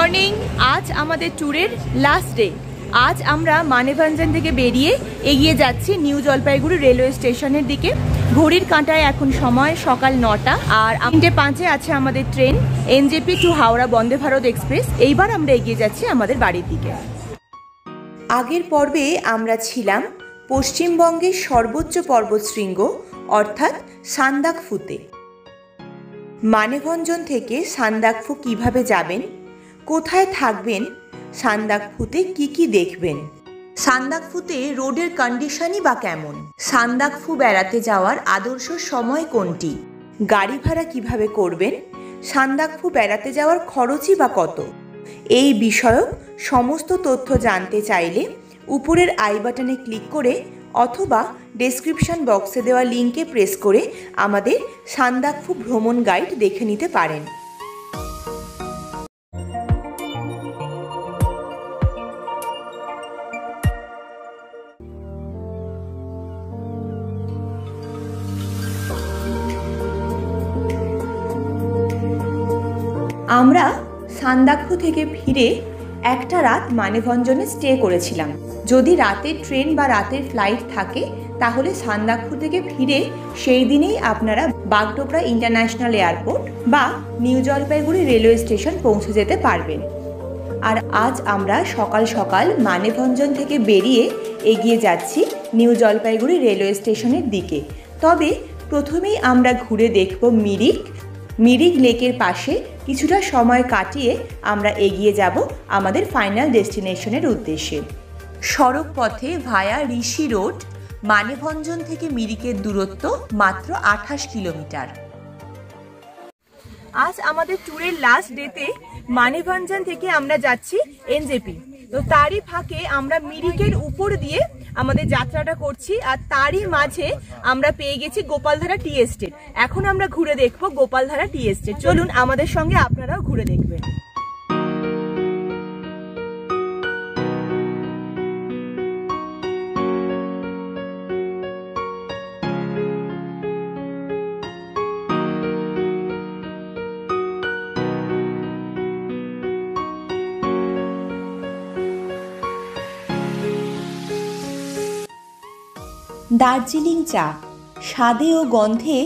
Morning. আজ আমাদের ট্যুরের লাস্ট ডে। আজ আমরা মানেভঞ্জন থেকে বেরিয়ে এগিয়ে যাচ্ছি নিউ জলপাইগুড়ি রেলওয়ে স্টেশনের দিকে। ঘড়ির কাঁটায় এখন সময় সকাল 9টা, আর 5:05 আছে আমাদের train NJP two Howrah Vande Bharat express. এইবার আমরা এগিয়ে যাচ্ছি আমাদের বাড়ির দিকে। আগের পর্বে আমরা ছিলাম পশ্চিমবঙ্গের সর্বোচ্চ পর্বতশৃঙ্গ অর্থাৎ সান্দাকফুতে। মানেভঞ্জন থেকে সান্দাকফু কিভাবে যাবেন, কোথায় থাকবেন, সান্দাকফুতে কি দেখবেন, সান্দাকফুতে রোডের কন্ডিশনই বা কেমন, সান্দাকফু বেড়াতে যাওয়ার আদর্শ সময় কোনটি, গাড়ি ভাড়া কিভাবে করবেন, সান্দাকফু বেড়াতে যাওয়ার খরচই বা কত, এই বিষয়ক সমস্ত তথ্য জানতে চাইলে উপরের আই বাটনে ক্লিক করে অথবা ডেসক্রিপশন বক্সে দেওয়া লিঙ্কে প্রেস করে আমাদের সান্দাকফু ভ্রমণ গাইড দেখে নিতে পারেন। আমরা সান্দাকফু থেকে ফিরে একটা রাত মানেভঞ্জনে স্টে করেছিলাম। যদি রাতের ট্রেন বা রাতের ফ্লাইট থাকে তাহলে সান্দাকফু থেকে ফিরে সেই দিনেই আপনারা বাগডোগরা ইন্টারন্যাশনাল এয়ারপোর্ট বা নিউ জলপাইগুড়ি রেলওয়ে স্টেশন পৌঁছে যেতে পারবেন। আর আজ আমরা সকাল সকাল মানেভঞ্জন থেকে বেরিয়ে এগিয়ে যাচ্ছি নিউ জলপাইগুড়ি রেলওয়ে স্টেশনের দিকে। তবে প্রথমেই আমরা ঘুরে দেখব মিরিক লেকের পাশে কিছুটা সময় কাটিয়ে আমরা এগিয়ে যাব আমাদের ফাইনাল ডেস্টিনেশনের উদ্দেশ্যে। সড়ক পথে ভায়া ঋষি রোড মানেভঞ্জন থেকে মিরিকের দূরত্ব মাত্র 28 কিলোমিটার। আজ আমাদের ট্যুরের লাস্ট ডেতে মানেভঞ্জন থেকে আমরা যাচ্ছি এনজেপি। তো তারই ফাঁকে আমরা মিরিকের উপর দিয়ে আমাদের যাত্রাটা করছি, আর তারই মাঝে আমরা পেয়ে গেছি গোপালধারা টি এস্টেট। এখন আমরা ঘুরে দেখবো গোপালধারা টি এস্টেট। চলুন আমাদের সঙ্গে আপনারাও ঘুরে দেখবেন। দার্জিলিং চা স্বাদে ও গন্ধে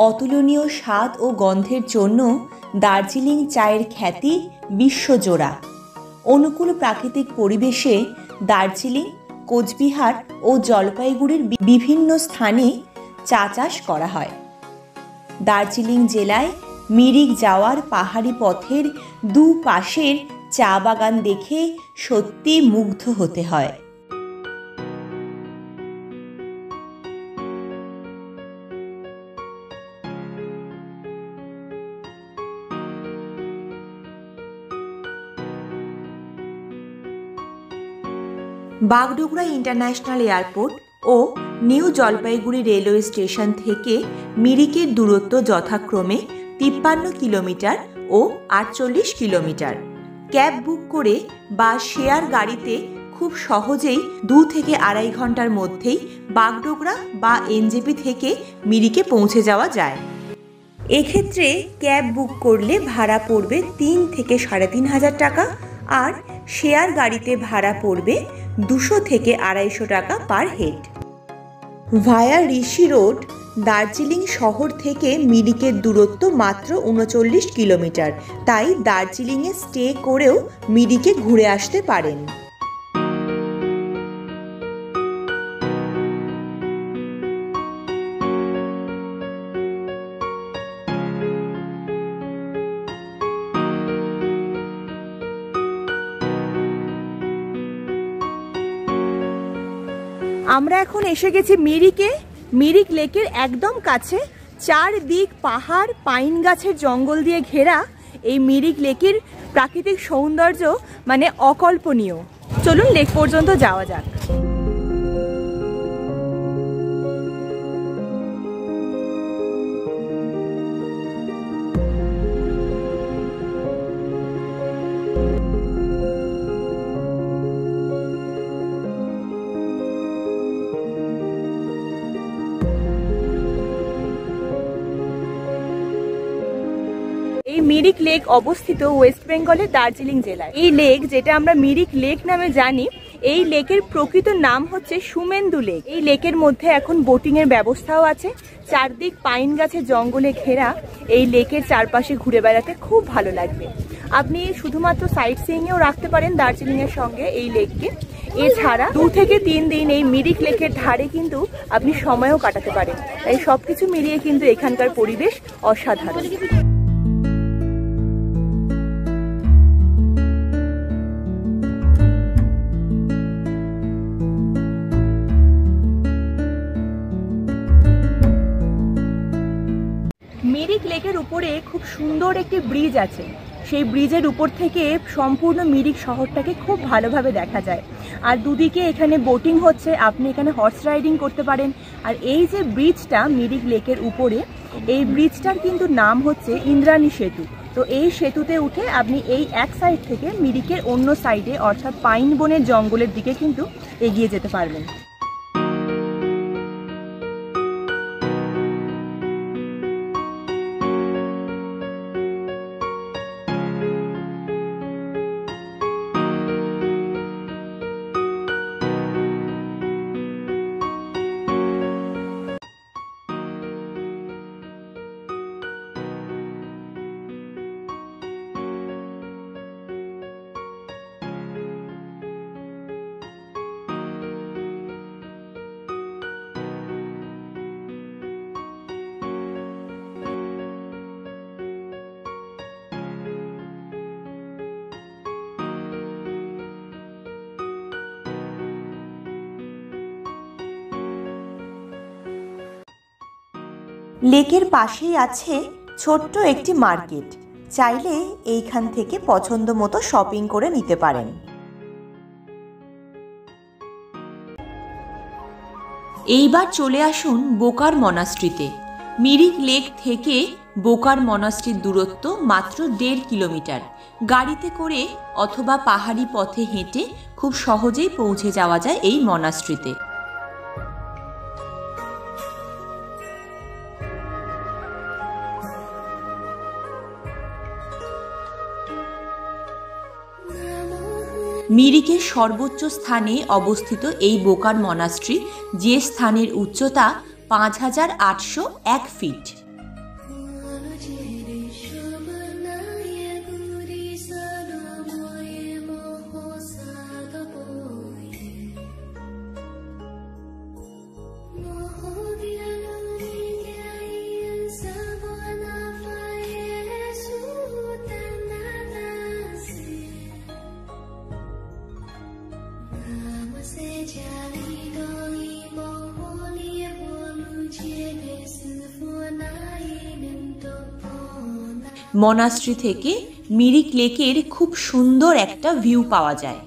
অতুলনীয় স্বাদ ও গন্ধের জন্য দার্জিলিং চায়ের খ্যাতি বিশ্বজোড়া। অনুকূল প্রাকৃতিক পরিবেশে দার্জিলিং, কোচবিহার ও জলপাইগুড়ির বিভিন্ন স্থানে চা চাষ করা হয়। দার্জিলিং জেলায় মিরিক যাওয়ার পাহাড়ি পথের দুপাশের চা বাগান দেখে সত্যি মুগ্ধ হতে হয়। বাগডোগরা ইন্টারন্যাশনাল এয়ারপোর্ট ও নিউ জলপাইগুড়ি রেলওয়ে স্টেশন থেকে মিরিকের দূরত্ব যথাক্রমে 53 কিলোমিটার ও 48 কিলোমিটার। ক্যাব বুক করে বা শেয়ার গাড়িতে খুব সহজেই 2 থেকে 2.5 ঘন্টার মধ্যেই বাগডোগরা বা এনজেপি থেকে মিরিকে পৌঁছে যাওয়া যায়। এক্ষেত্রে ক্যাব বুক করলে ভাড়া পড়বে 3 থেকে 3,500 টাকা, আর শেয়ার গাড়িতে ভাড়া পড়বে 200 থেকে 250 টাকা পার হেড। ভায়া ঋষি রোড দার্জিলিং শহর থেকে মিরিকের দূরত্ব মাত্র 39 কিলোমিটার, তাই দার্জিলিংয়ে স্টে করেও মিরিকে ঘুরে আসতে পারেন। আমরা এখন এসে গেছি মিরিক লেকের একদম কাছে। চারদিক পাহাড়, পাইন গাছের জঙ্গল দিয়ে ঘেরা এই মিরিক লেকের প্রাকৃতিক সৌন্দর্য মানে অকল্পনীয়। চলুন লেক পর্যন্ত যাওয়া যাক। মিরিক লেক অবস্থিত ওয়েস্ট বেঙ্গলের দার্জিলিং জেলায়। এই লেক, যেটা আমরা মিরিক লেক নামে জানি, এই লেকের প্রকৃত নাম হচ্ছে সুমেন্দু লেক। এই লেকের মধ্যে এখন বোটিং এর ব্যবস্থাও আছে। চারদিক পাইন গাছের জঙ্গলে ঘেরা এই লেকের চারপাশে ঘুরে বেড়াতে খুব ভালো লাগবে। আপনি শুধুমাত্র সাইট সিইংয়েও রাখতে পারেন দার্জিলিং এর সঙ্গে এই লেককে। এছাড়া 2 থেকে 3 দিন এই মিরিক লেকের ধারে কিন্তু আপনি সময়ও কাটাতে পারেন। তাই সবকিছু মিলিয়ে কিন্তু এখানকার পরিবেশ অসাধারণ। মিরিক লেকের উপরে খুব সুন্দর একটি ব্রিজ আছে। সেই ব্রিজের উপর থেকে সম্পূর্ণ মিরিক শহরটাকে খুব ভালোভাবে দেখা যায়। আর দুদিকে এখানে বোটিং হচ্ছে, আপনি এখানে হর্স রাইডিং করতে পারেন। আর এই যে ব্রিজটা মিরিক লেকের উপরে, এই ব্রিজটার কিন্তু নাম হচ্ছে ইন্দ্রাণী সেতু। তো এই সেতুতে উঠে আপনি এই এক সাইড থেকে মিরিকের অন্য সাইডে অর্থাৎ পাইন বনের জঙ্গলের দিকে কিন্তু এগিয়ে যেতে পারবেন। লেকের পাশেই আছে ছোট্ট একটি মার্কেট। চাইলে এইখান থেকে পছন্দ মতো শপিং করে নিতে পারেন। এইবার চলে আসুন বোকার মনাস্ট্রিতে। মিরিক লেক থেকে বোকার মনাস্ট্রির দূরত্ব মাত্র 1.5 কিলোমিটার। গাড়িতে করে অথবা পাহাড়ি পথে হেঁটে খুব সহজেই পৌঁছে যাওয়া যায় এই মনাস্ট্রিতে। মিরিকের সর্বোচ্চ স্থানে অবস্থিত এই বোকার মনাস্ট্রি, যে স্থানের উচ্চতা 5801 ফিট। মনাস্ট্রি থেকে মিরিক লেকের খুব সুন্দর একটা ভিউ পাওয়া যায়।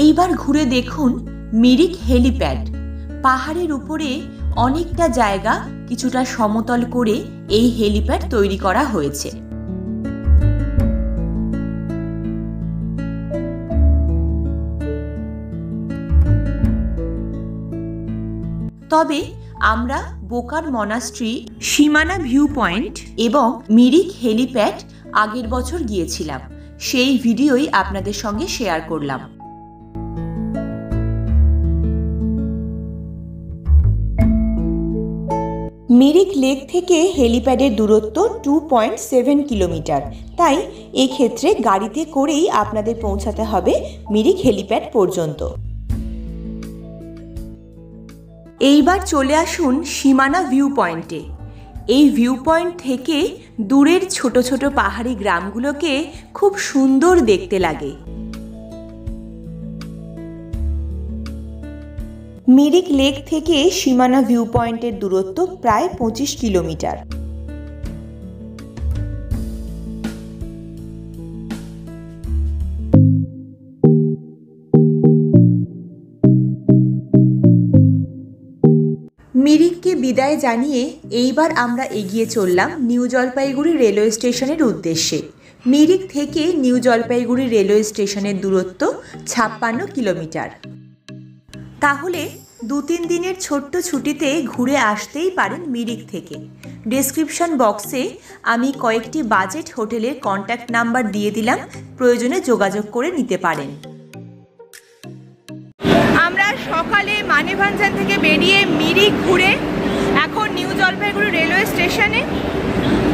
এইবার ঘুরে দেখুন মিরিক হেলিপ্যাড। পাহাড়ের উপরে অনেকটা জায়গা কিছুটা সমতল করে এই হেলিপ্যাড তৈরি করা হয়েছে। তবে আমরা বোকার মনাস্ট্রি, সীমানা ভিউ পয়েন্ট এবং মিরিক হেলিপ্যাড আগের বছর গিয়েছিলাম। সেই ভিডিওই আপনাদের সঙ্গে শেয়ার করলাম। মিরিক লেক থেকে হেলিপ্যাডের দূরত্ব 2.7 কিলোমিটার। তাই এক্ষেত্রে গাড়িতে করেই আপনাদের পৌঁছাতে হবে মিরিক হেলিপ্যাড পর্যন্ত। এইবার চলে আসুন সীমানা ভিউ পয়েন্টে। এই ভিউ পয়েন্ট থেকে দূরের ছোট ছোট পাহাড়ি গ্রামগুলোকে খুব সুন্দর দেখতে লাগে। মিরিক লেক থেকে সীমানা ভিউ পয়েন্টের দূরত্ব প্রায় 25 কিলোমিটার। মিরিককে বিদায় জানিয়ে এইবার আমরা এগিয়ে চললাম নিউ জলপাইগুড়ি রেলওয়ে স্টেশনের উদ্দেশ্যে। মিরিক থেকে নিউ জলপাইগুড়ি রেলওয়ে স্টেশনের দূরত্ব 56 কিলোমিটার। তাহলে 2-3 দিনের ছোট্ট ছুটিতে ঘুরে আসতেই পারেন মিরিক থেকে। ডেসক্রিপশন বক্সে আমি কয়েকটি বাজেট হোটেলের কন্ট্যাক্ট নাম্বার দিয়ে দিলাম, প্রয়োজনে যোগাযোগ করে নিতে পারেন। আমরা সকালে মানেভাঞ্জান থেকে বেরিয়ে মিরিক ঘুরে এখন নিউ জলপাইগুড়ি রেলওয়ে স্টেশনে।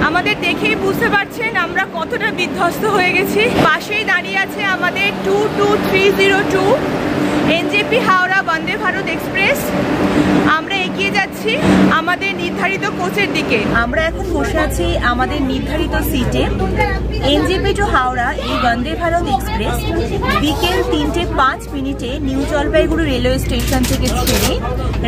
আমাদের দেখেই বুঝতে পারছেন আমরা কতটা বিধ্বস্ত হয়ে গেছি। পাশেই দাঁড়িয়ে আছে আমাদের 22302 এনজেপি হাওড়া বন্দে ভারত এক্সপ্রেস। আমরা এগিয়ে যাচ্ছি আমাদের নির্ধারিত কোচের দিকে। আমরা এখন বসে আছি আমাদের নির্ধারিত সিটে। এনজেপি টু হাওড়া এই বন্দে ভারত এক্সপ্রেস বিকেল 3:05 নিউ জলপাইগুড়ি রেলওয়ে স্টেশন থেকে ছেড়ে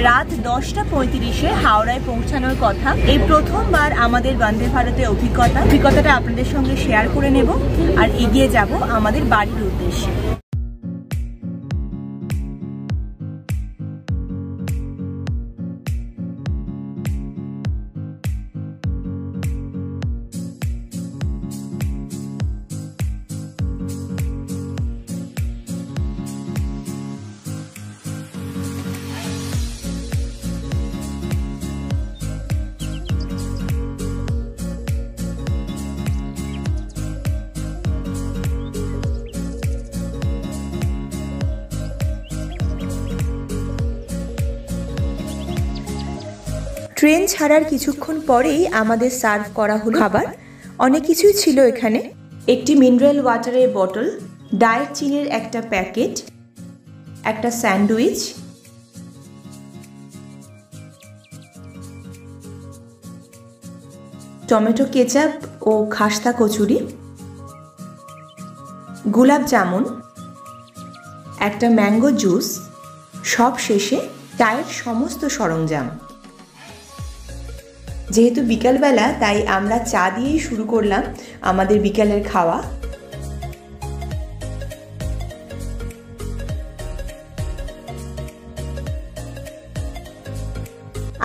রাত 10:35 হাওড়ায় পৌঁছানোর কথা। এই প্রথমবার আমাদের বন্দে ভারতের অভিজ্ঞতাটা আপনাদের সঙ্গে শেয়ার করে নেব আর এগিয়ে যাব আমাদের বাড়ির উদ্দেশ্যে। ট্রেন ছাড়ার কিছুক্ষণ পরেই আমাদের সার্ভ করা হলো খাবার। অনেক কিছুই ছিল এখানে। একটি মিনারেল ওয়াটারের বোতল, ডায়েট চিনির একটা প্যাকেট, একটা স্যান্ডউইচ, টমেটো কেচাপ ও খাস্তা কচুরি, গোলাপ জামুন, একটা ম্যাঙ্গো জুস, সব শেষে চায়ের সমস্ত সরঞ্জাম। যেহেতু বিকালবেলা তাই আমরা চা দিয়েই শুরু করলাম আমাদের বিকালের খাওয়া।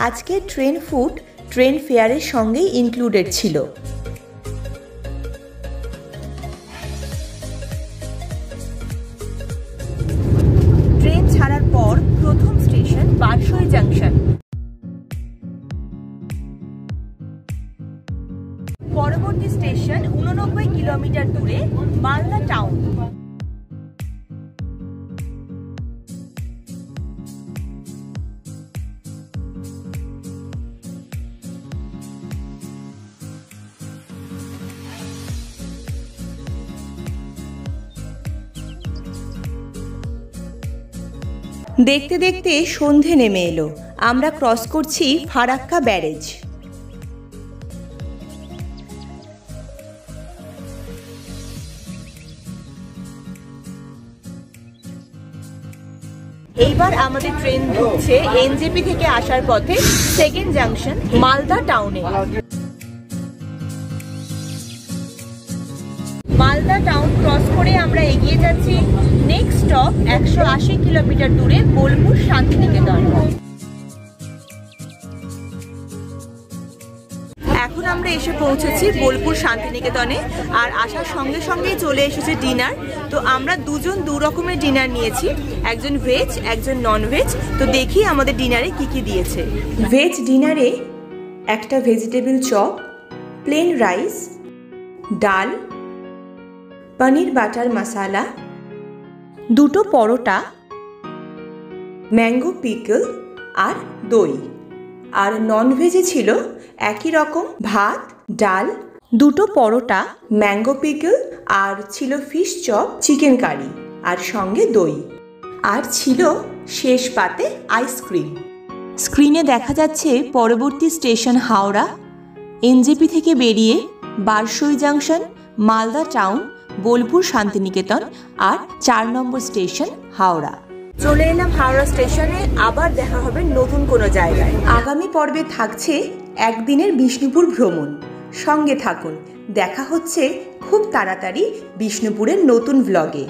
আজকের ট্রেন ফুড ট্রেন ফেয়ারের সঙ্গেই ইনক্লুডেড ছিল। ট্রেন ছাড়ার পর প্রথম স্টেশন বারসই জাংশন। পরবর্তী স্টেশন 89 কিলোমিটার দূরে মালদা টাউন। দেখতে দেখতে সন্ধে নেমে এলো। আমরা ক্রস করছি ফারাক্কা ব্যারেজ। এইবার আমাদের ট্রেন ঢুকছে এনজেপি থেকে আসার পথে সেকেন্ড জাংশন মালদা টাউনে। মালদা টাউন ক্রস করে আমরা এগিয়ে যাচ্ছি নেক্সট স্টপ 180 কিলোমিটার দূরে বোলপুর শান্তিনিকেতন। এখন আমরা এসে পৌঁছেছি বোলপুর শান্তিনিকেতনে আর আসার সঙ্গে সঙ্গেই চলে এসেছে ডিনার। তো আমরা দুজন দু রকমের ডিনার নিয়েছি, একজন ভেজ একজন নন ভেজ। তো দেখি আমাদের ডিনারে কি কি দিয়েছে। ভেজ ডিনারে একটা ভেজিটেবল চপ, প্লেন রাইস, ডাল, পনির বাটার মশালা, দুটো পরোটা, ম্যাঙ্গো পিকল আর দই। আর নন ভেজে ছিল একই রকম ভাত, ডাল, দুটো পরোটা, ম্যাঙ্গো পিকল আর ছিল ফিশ চপ, চিকেন কারি আর সঙ্গে দই। আর ছিল শেষ পাতে আইসক্রিম। স্ক্রিনে দেখা যাচ্ছে পরবর্তী স্টেশন হাওড়া। এনজেপি থেকে বেরিয়ে বারসই জাংশন, মালদা টাউন, বোলপুর শান্তিনিকেতন আর 4 নম্বর স্টেশন হাওড়া। চলে এলাম হাওড়া স্টেশনে। আবার দেখা হবে নতুন কোনো জায়গায়। আগামী পর্বে থাকছে একদিনের বিষ্ণুপুর ভ্রমণ। সঙ্গে থাকুন, দেখা হচ্ছে খুব তাড়াতাড়ি বিষ্ণুপুরের নতুন ভ্লগে।